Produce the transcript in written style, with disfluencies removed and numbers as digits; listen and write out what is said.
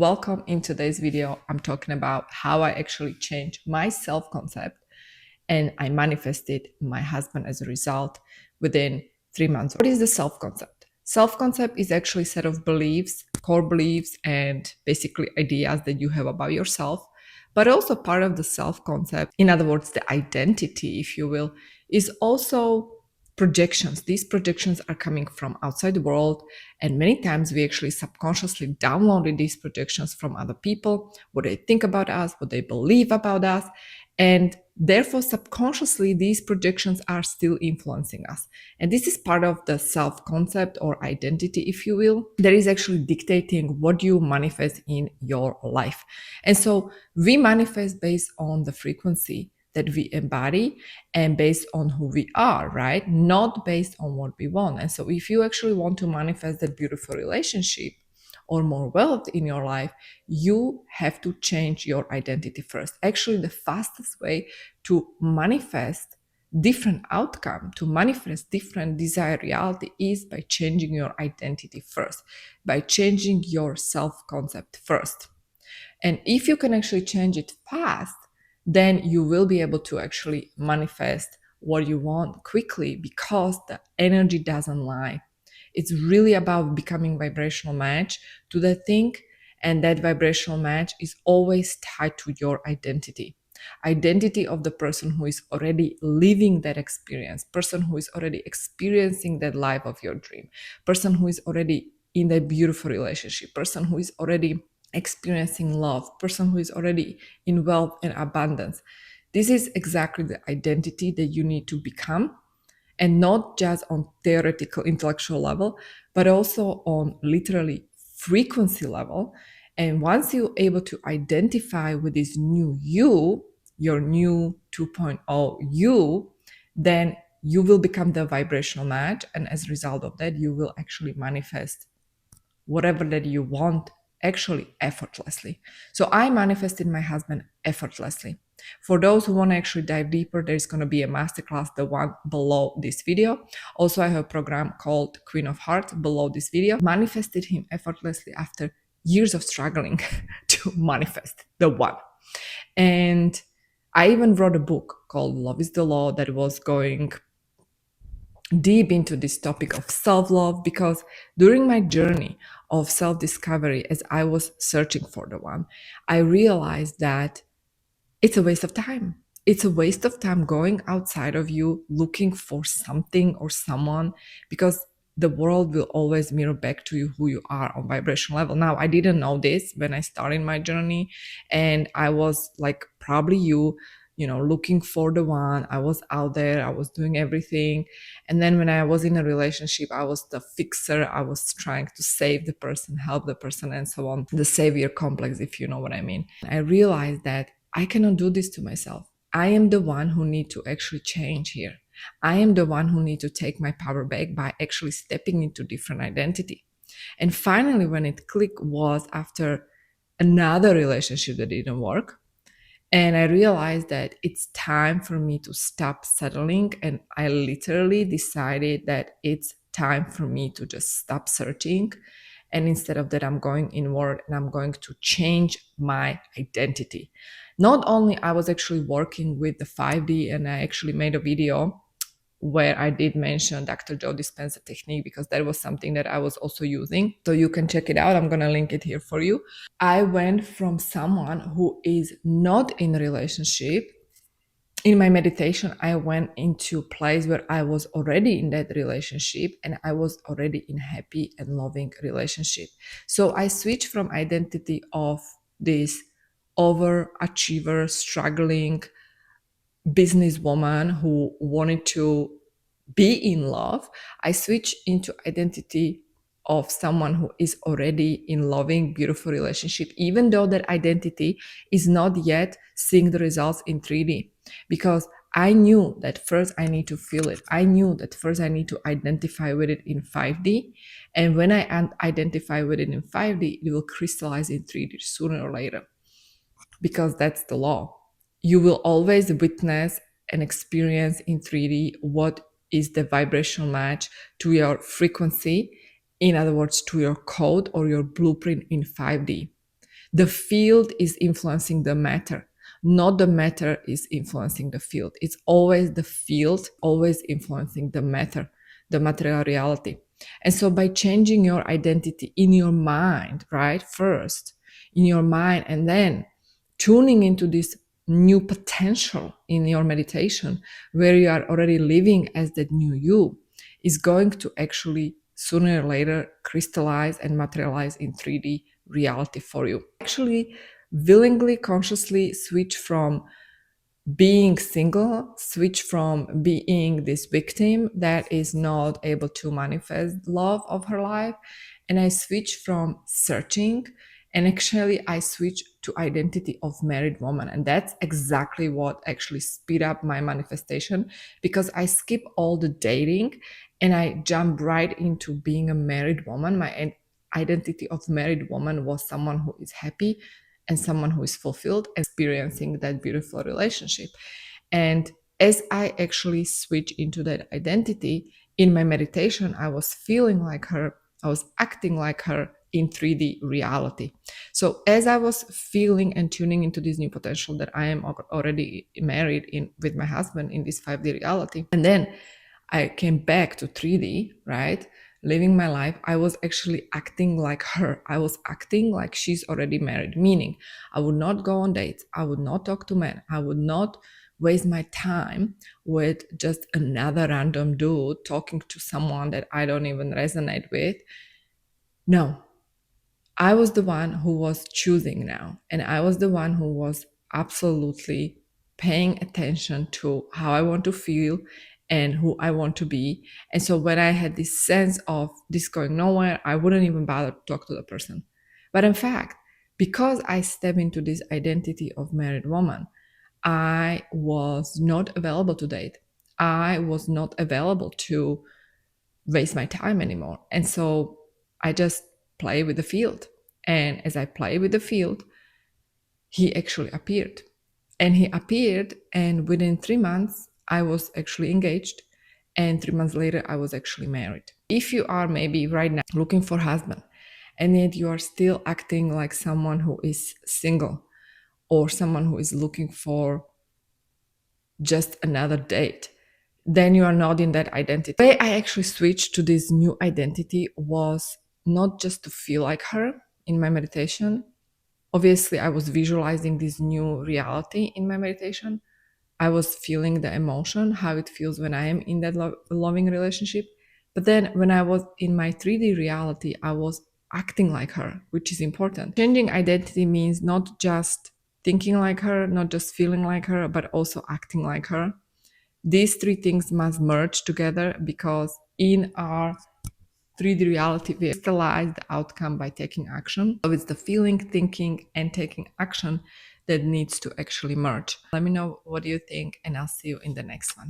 Welcome. In today's video, I'm talking about how I actually changed my self-concept and I manifested my husband as a result within 3 months. What is the self-concept? Self-concept is actually a set of beliefs, core beliefs, and basically ideas that you have about yourself, but also part of the self-concept, in other words, the identity, if you will, is also projections. These projections are coming from outside the world, and many times we actually subconsciously downloaded these projections from other people, what they think about us, what they believe about us, and therefore subconsciously these projections are still influencing us. And this is part of the self-concept or identity, if you will, that is actually dictating what you manifest in your life. And so we manifest based on the frequency that we embody and based on who we are, right? Not based on what we want. And so if you actually want to manifest that beautiful relationship or more wealth in your life, you have to change your identity first. Actually, the fastest way to manifest different outcome, to manifest different desired reality is by changing your identity first, by changing your self-concept first. And if you can actually change it fast, then you will be able to actually manifest what you want quickly because the energy doesn't lie. It's really about becoming vibrational match to the thing, and that vibrational match is always tied to your identity of the person who is already living that experience, person who is already experiencing that life of your dream, person who is already in that beautiful relationship, person who is already experiencing love, person who is already in wealth and abundance. This is exactly the identity that you need to become, and not just on theoretical intellectual level, but also on literally frequency level. And once you're able to identify with this new you, your new 2.0 you, then you will become the vibrational match. And as a result of that, you will actually manifest whatever that you want actually effortlessly. So I manifested my husband effortlessly. For those who want to actually dive deeper, there's going to be a masterclass, the one below this video. Also, I have a program called Queen of Hearts below this video. Manifested him effortlessly after years of struggling to manifest the one. And I even wrote a book called Love is the Law that was going deep into this topic of self-love, because during my journey of self-discovery, as I was searching for the one, I realized that it's a waste of time. It's a waste of time going outside of you looking for something or someone, because the world will always mirror back to you who you are on vibration level. Now, I didn't know this when I started my journey, and I was like probably looking for the one. I was out there, I was doing everything. And then when I was in a relationship, I was the fixer. I was trying to save the person, help the person, and so on. The savior complex, if you know what I mean. I realized that I cannot do this to myself. I am the one who need to actually change here. I am the one who need to take my power back by actually stepping into different identity. And finally, when it clicked was after another relationship that didn't work. And I realized that it's time for me to stop settling. And I literally decided that it's time for me to just stop searching. And instead of that, I'm going inward and I'm going to change my identity. Not only I was actually working with the 5D, and I actually made a video where I did mention Dr. Joe Dispenza technique, because that was something that I was also using. So you can check it out. I'm going to link it here for you. I went from someone who is not in a relationship. In my meditation, I went into a place where I was already in that relationship and I was already in happy and loving relationship. So I switched from identity of this overachiever, struggling businesswoman who wanted to be in love. I switched into identity of someone who is already in loving, beautiful relationship, even though that identity is not yet seeing the results in 3D. Because I knew that first I need to feel it. I knew that first I need to identify with it in 5D. And when I identify with it in 5D, it will crystallize in 3D sooner or later. Because that's the law. You will always witness and experience in 3D what is the vibrational match to your frequency, in other words, to your code or your blueprint in 5D. The field is influencing the matter, not the matter is influencing the field. It's always the field, always influencing the matter, the material reality. And so by changing your identity in your mind, right, first in your mind, and then tuning into this new potential in your meditation, where you are already living as that new you, is going to actually sooner or later crystallize and materialize in 3D reality for you. Actually, willingly, consciously switch from being single, switch from being this victim that is not able to manifest love of her life, and I switch from searching, and actually I switch to identity of married woman. And that's exactly what actually speed up my manifestation, because I skip all the dating and I jump right into being a married woman. My identity of married woman was someone who is happy and someone who is fulfilled, experiencing that beautiful relationship. And as I actually switch into that identity in my meditation, I was feeling like her, I was acting like her in 3D reality. So as I was feeling and tuning into this new potential that I am already married in with my husband in this 5D reality, and then I came back to 3D, right? Living my life, I was actually acting like her. I was acting like she's already married, meaning I would not go on dates. I would not talk to men. I would not waste my time with just another random dude talking to someone that I don't even resonate with. No, I was the one who was choosing now. And I was the one who was absolutely paying attention to how I want to feel and who I want to be. And so when I had this sense of this going nowhere, I wouldn't even bother to talk to the person. But in fact, because I step into this identity of married woman, I was not available to date. I was not available to waste my time anymore. And so I just play with the field. And as I play with the field, he actually appeared. And he appeared, and within 3 months, I was actually engaged. And 3 months later, I was actually married. If you are maybe right now looking for a husband, and yet you are still acting like someone who is single or someone who is looking for just another date, then you are not in that identity. The way I actually switched to this new identity was not just to feel like her in my meditation. Obviously, I was visualizing this new reality in my meditation. I was feeling the emotion, how it feels when I am in that loving relationship. But then when I was in my 3D reality, I was acting like her, which is important. Changing identity means not just thinking like her, not just feeling like her, but also acting like her. These three things must merge together, because in our 3D reality, we crystallize the outcome by taking action. So it's the feeling, thinking, and taking action that needs to actually merge. Let me know what you think, and I'll see you in the next one.